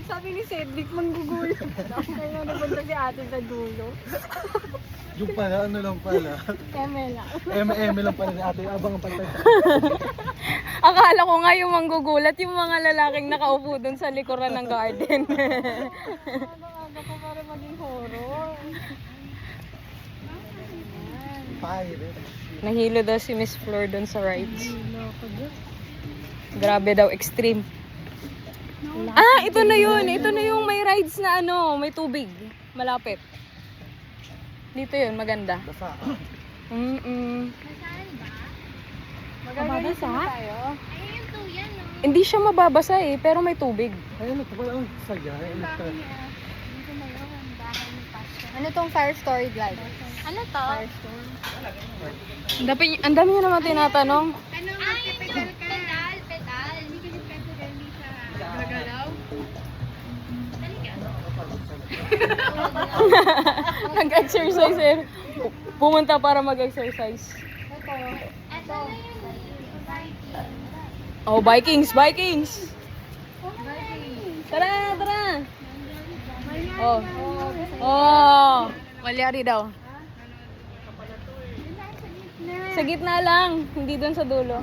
Sabi ni Cedric, manggugulo. Kaya napunta si ate sa dulo. Yung pala, ano lang pala. Eme lang. Eme lang pala ni ate. Abang ang pala. Akala ko nga yung manggugulat yung mga lalaking nakaupo dun sa likuran ng garden. Aga pa para maging horror. Pirate. Nahilo daw si Miss Flor dun sa rides. Loko dyan. Grabe daw, extreme. Ah, ito na yun. Ito na yung may rides na ano, may tubig. Malapit. Dito yun, maganda. Basa. Magagalisin na tayo. Hindi siya mababasa eh, pero may tubig. Ayun, ito pala. Ang saya. Ano tong fire story glide? Ano to? Ang dami niya naman tinatanong. Ano mag-pedal ka? Pedal, pedal. Hindi ka pedal, hindi siya gagalaw. Nag-exercise eh. Pumunta para mag-exercise. Ito. Ito. Oh, Vikings! Vikings! Tara, tara! Oh. Oh. Malyari daw. Sa gitna lang, hindi doon sa dulo.